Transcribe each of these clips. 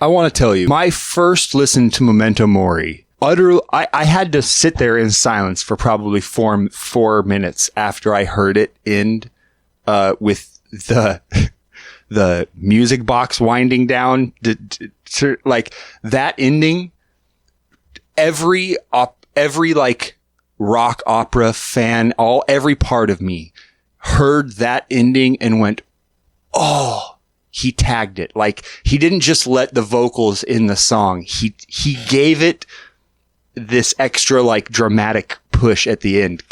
I want to tell you, my first listen to Memento Mori, I had to sit there in silence for probably four minutes after I heard it end with the music box winding down. Like that ending, every like rock opera fan, every part of me heard that ending and went, oh, he tagged it. Like he didn't just let the vocals in the song. He gave it this extra like dramatic push at the end.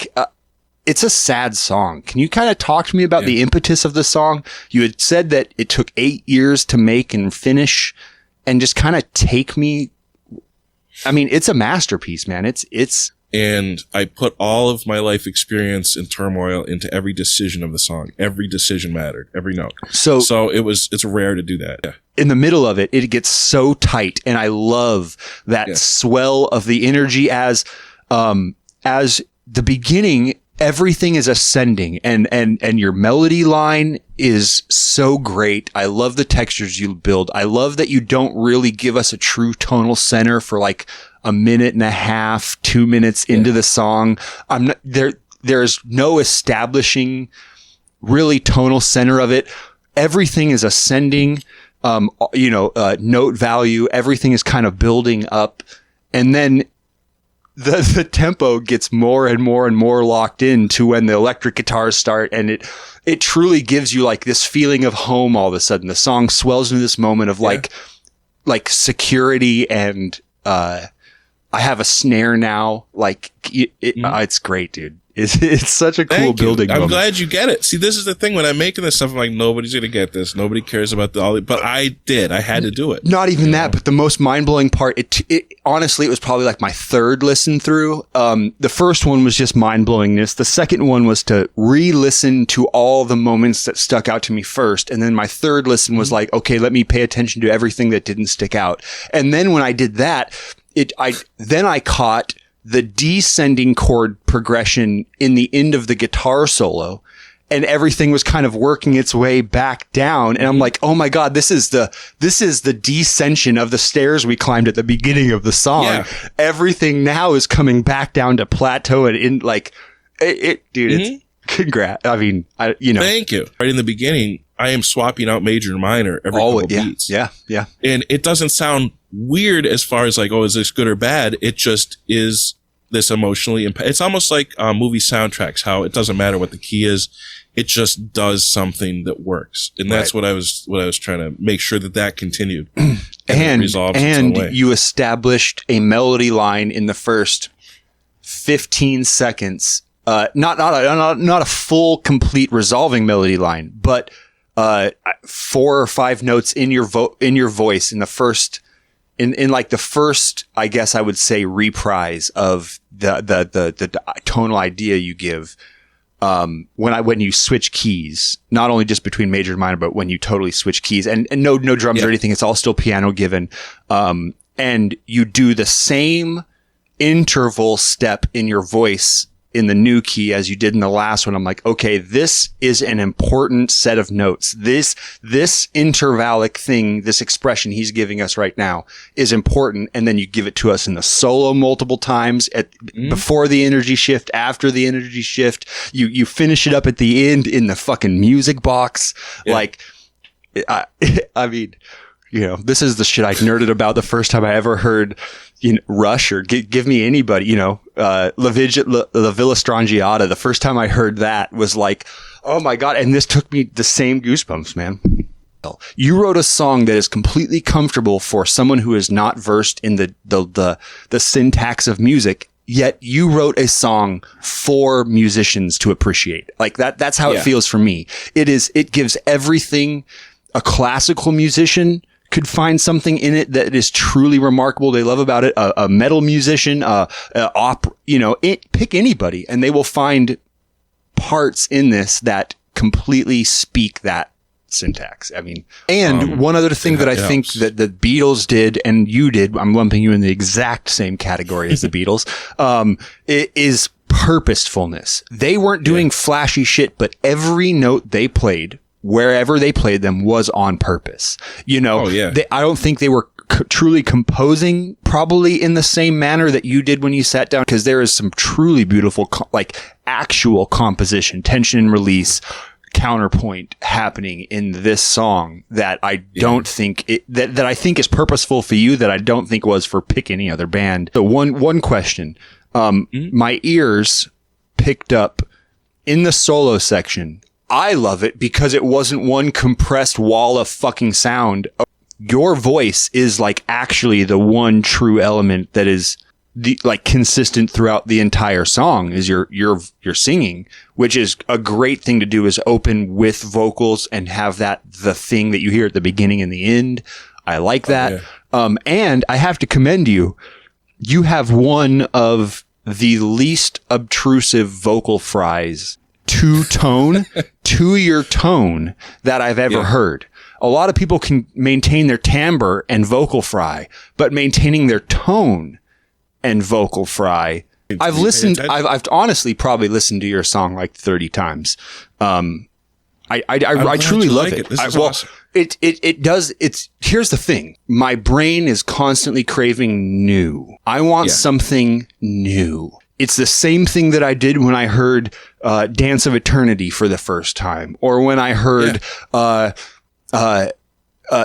It's a sad song. Can you kind of talk to me about the impetus of the song? You had said that it took 8 years to make and finish, and just kind of take me. I mean, it's a masterpiece, man. And I put all of my life experience and turmoil into every decision of the song. Every decision mattered. Every note. So it's rare to do that. Yeah. In the middle of it, it gets so tight, and I love that swell of the energy as the beginning. Everything is ascending, and your melody line is so great. I love the textures you build. I love that you don't really give us a true tonal center for like a minute and a half, 2 minutes into the song. There's no establishing really tonal center of it. Everything is ascending, note value. Everything is kind of building up, and then the tempo gets more and more and more locked in to when the electric guitars start, and it truly gives you like this feeling of home all of a sudden. The song swells into this moment of like security and I have a snare now. Like it's great, dude. It's such a cool building moment. I'm glad you get it. See, this is the thing. When I'm making this stuff, I'm like, nobody's going to get this. Nobody cares about but I did. I had to do it. Not even that, but the most mind-blowing part, honestly, it was probably like my third listen through. The first one was just mind-blowingness. The second one was to re-listen to all the moments that stuck out to me first. And then my third listen was like, okay, let me pay attention to everything that didn't stick out. And then when I did that, I caught the descending chord progression in the end of the guitar solo, and everything was kind of working its way back down. And I'm like, oh my God, this is the descension of the stairs we climbed at the beginning of the song. Yeah. Everything now is coming back down to plateau and in like dude, it's congrats. I mean, thank you. Right in the beginning, I am swapping out major and minor every couple beats. Yeah. And it doesn't sound weird as far as like, oh, is this good or bad? It just is this emotionally it's almost like movie soundtracks, how it doesn't matter what the key is, it just does something that works. And that's what I was trying to make sure that continued. and you established a melody line in the first 15 seconds, not a full complete resolving melody line, but 4 or 5 notes in your voice in the first in like the first, I guess I would say, reprise of the tonal idea you give, when you switch keys, not only just between major and minor, but when you totally switch keys and no drums or anything, it's all still piano given. And you do the same interval step in your voice in the new key as you did in the last one. I'm like, okay, this is an important set of notes. This intervallic thing, this expression he's giving us right now is important. And then you give it to us in the solo multiple times before the energy shift, after the energy shift, you finish it up at the end in the fucking music box. Yeah. Like, I mean, this is the shit I nerded about the first time I ever heard, Rush or give me anybody, La Villa Strangiata. The first time I heard that was like, oh my God. And this took me the same goosebumps, man. You wrote a song that is completely comfortable for someone who is not versed in the syntax of music. Yet you wrote a song for musicians to appreciate. Like that's how it feels for me. It gives everything a classical musician could find something in it that is truly remarkable. They love about it. A metal musician, opera, pick anybody and they will find parts in this that completely speak that syntax. I mean, and one other thing that I think that the Beatles did and you did, I'm lumping you in the exact same category as the Beatles, it is purposefulness. They weren't doing flashy shit, but every note they played, wherever they played them, was on purpose. I don't think they were truly composing probably in the same manner that you did when you sat down, because there is some truly beautiful, like actual composition, tension and release, counterpoint happening in this song that I don't think that I think is purposeful for you, that I don't think was for pick any other band. So one question, my ears picked up in the solo section. I love it because it wasn't one compressed wall of fucking sound. Your voice is like actually the one true element that is like consistent throughout the entire song is your singing, which is a great thing to do, is open with vocals and have that the thing that you hear at the beginning and the end. I like that. And I have to commend you. You have one of the least obtrusive vocal fries to your tone that I've ever heard. A lot of people can maintain their timbre and vocal fry, but maintaining their tone and vocal fry. I've honestly probably listened to your song like 30 times. I truly love it. This is awesome. It does. Here's the thing. My brain is constantly craving new. I want something new. It's the same thing that I did when I heard Dance of Eternity for the first time, or when I heard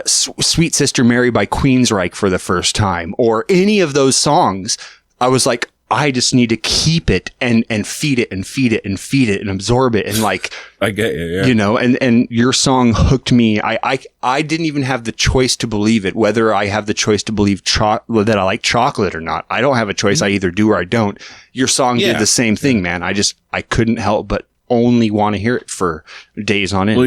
Sweet Sister Mary by Queensryche for the first time, or any of those songs. I was like, I just need to keep it and feed it and feed it and feed it and absorb it. And like, I get you, yeah. You know, and your song hooked me. I didn't even have the choice to believe it, whether I have the choice to believe that I like chocolate or not. I don't have a choice. I either do or I don't. Your song did the same thing, man. I couldn't help but only want to hear it for days on end. Well,